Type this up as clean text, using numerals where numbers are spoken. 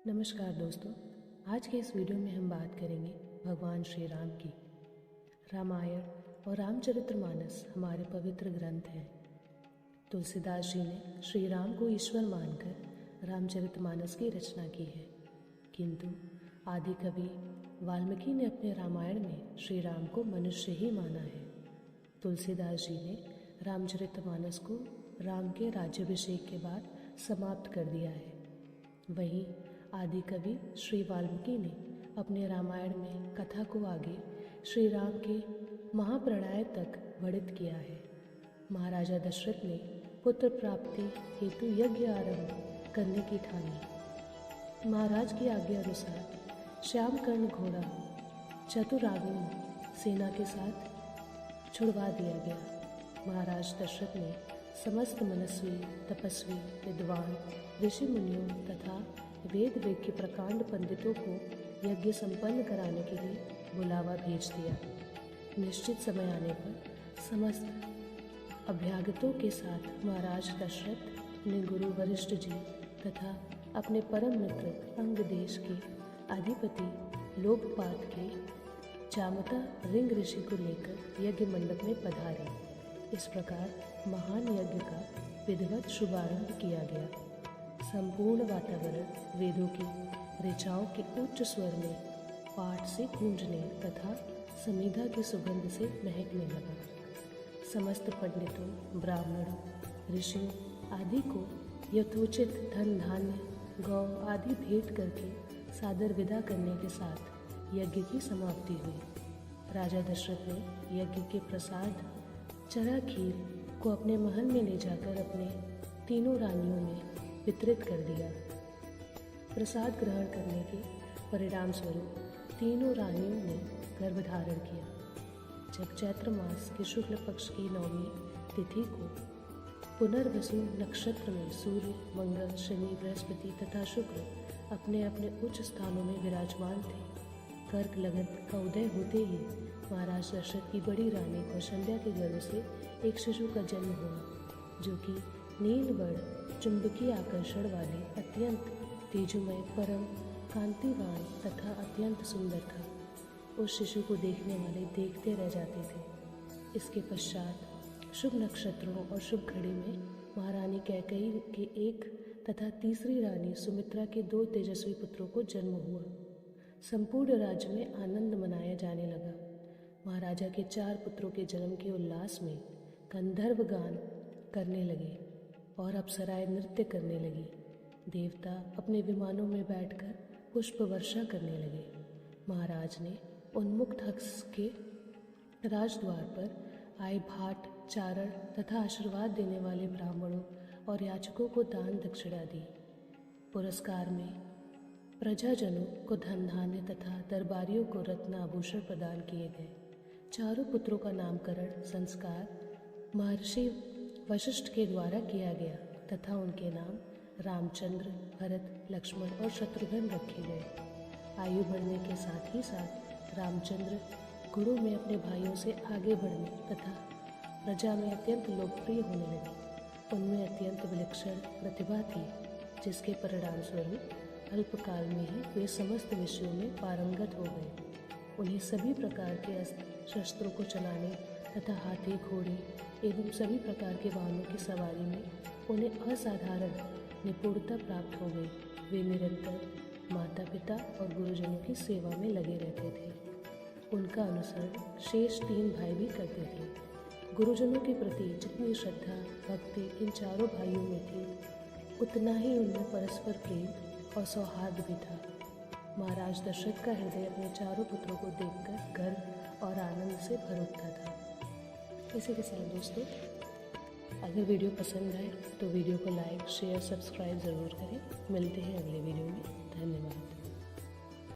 नमस्कार दोस्तों, आज के इस वीडियो में हम बात करेंगे भगवान श्री राम की। रामायण और रामचरितमानस हमारे पवित्र ग्रंथ हैं। तुलसीदास जी ने श्री राम को ईश्वर मानकर रामचरितमानस की रचना की है, किंतु आदि कवि वाल्मीकि ने अपने रामायण में श्री राम को मनुष्य ही माना है। तुलसीदास जी ने रामचरितमानस को राम के राज्याभिषेक के बाद समाप्त कर दिया है। वहीं आदि कवि श्री वाल्मीकि ने अपने रामायण में कथा को आगे श्री राम के महाप्रलय तक वर्णित किया है। महाराजा दशरथ ने पुत्र प्राप्ति हेतु यज्ञ आरंभ करने की ठानी। महाराज की आज्ञा अनुसार श्याम कर्ण घोड़ा चतुरांगनी सेना के साथ छुड़वा दिया गया। महाराज दशरथ ने समस्त मनस्वी, तपस्वी, विद्वान, ऋषि मुनियों तथा वेद वेद के प्रकांड पंडितों को यज्ञ संपन्न कराने के लिए बुलावा भेज दिया। निश्चित समय आने पर समस्त अभ्यागतों के साथ महाराज दशरथ ने गुरु वशिष्ठ जी तथा अपने परम मित्र अंग देश के अधिपति लोकपात के जामता रिंग ऋषि को लेकर यज्ञ मंडप में पधारे। इस प्रकार महान यज्ञ का विधिवत शुभारंभ किया गया। संपूर्ण वातावरण वेदों की ऋचाओं के उच्च स्वर में पाठ से गूंजने तथा समीधा की सुगंध से महकने लगा। समस्त पंडितों, ब्राह्मणों, ऋषियों आदि को यथोचित धन धान्य, गौ आदि भेंट करके सादर विदा करने के साथ यज्ञ की समाप्ति हुई। राजा दशरथ ने यज्ञ के प्रसाद चरा खीर को अपने महल में ले जाकर अपने तीनों रानियों में वितरित कर दिया। प्रसाद ग्रहण करने के परिणाम स्वरूप तीनों रानियों ने गर्भ धारण किया। जब चैत्र मास के शुक्ल पक्ष की 9वीं तिथि को पुनर्वसु नक्षत्र में सूर्य, मंगल, शनि, बृहस्पति तथा शुक्र अपने अपने उच्च स्थानों में विराजमान थे। कर्क लगन का उदय होते ही महाराज दशरथ की बड़ी रानी कौशल्या के गर्भ से एक शिशु का जन्म हुआ, जो कि नीलवर्ण चुंबकीय आकर्षण वाले अत्यंत तेजोमय, परम कांतिवान तथा अत्यंत सुंदर था। उस शिशु को देखने वाले देखते रह जाते थे। इसके पश्चात शुभ नक्षत्रों और शुभ घड़ी में महारानी कैकेयी के एक तथा तीसरी रानी सुमित्रा के 2 तेजस्वी पुत्रों को जन्म हुआ। संपूर्ण राज्य में आनंद मनाया जाने लगा। महाराजा के 4 पुत्रों के जन्म के उल्लास में गंधर्व गान करने लगे और अप्सराएं नृत्य करने लगी। देवता अपने विमानों में बैठकर पुष्प वर्षा करने लगे। महाराज ने उन्मुक्त हंस के राजद्वार पर आए भाट, चारण तथा आशीर्वाद देने वाले ब्राह्मणों और याचकों को दान दक्षिणा दी। पुरस्कार में प्रजाजनों को धन धान्य तथा दरबारियों को रत्न आभूषण प्रदान किए गए। चारों पुत्रों का नामकरण संस्कार महर्षि वशिष्ठ के द्वारा किया गया तथा उनके नाम रामचंद्र, भरत, लक्ष्मण और शत्रुघ्न रखे गए। आयु बढ़ने के साथ ही साथ रामचंद्र गुरु में अपने भाइयों से आगे बढ़ने तथा प्रजा में अत्यंत लोकप्रिय होने लगे। उनमें अत्यंत विलक्षण प्रतिभा थी, जिसके परिणाम स्वरूप अल्पकाल में ही वे समस्त विषयों में पारंगत हो गए। उन्हें सभी प्रकार के अस्त्र शस्त्रों को चलाने तथा हाथी, घोड़े एवं सभी प्रकार के वाहनों की सवारी में उन्हें असाधारण निपुणता प्राप्त हो गई। वे निरंतर माता पिता और गुरुजनों की सेवा में लगे रहते थे। उनका अनुसरण शेष 3 भाई भी करते थे। गुरुजनों के प्रति जितनी श्रद्धा भक्ति इन चारों भाइयों में थी, उतना ही उनमें परस्पर प्रेम और सौहार्द भी था। महाराज दशरथ का हृदय अपने चारों पुत्रों को देखकर गर्व और आनंद से भर उठता था। इसी के साथ दोस्तों, अगर वीडियो पसंद आए तो वीडियो को लाइक, शेयर, सब्सक्राइब ज़रूर करें। मिलते हैं अगले वीडियो में। धन्यवाद।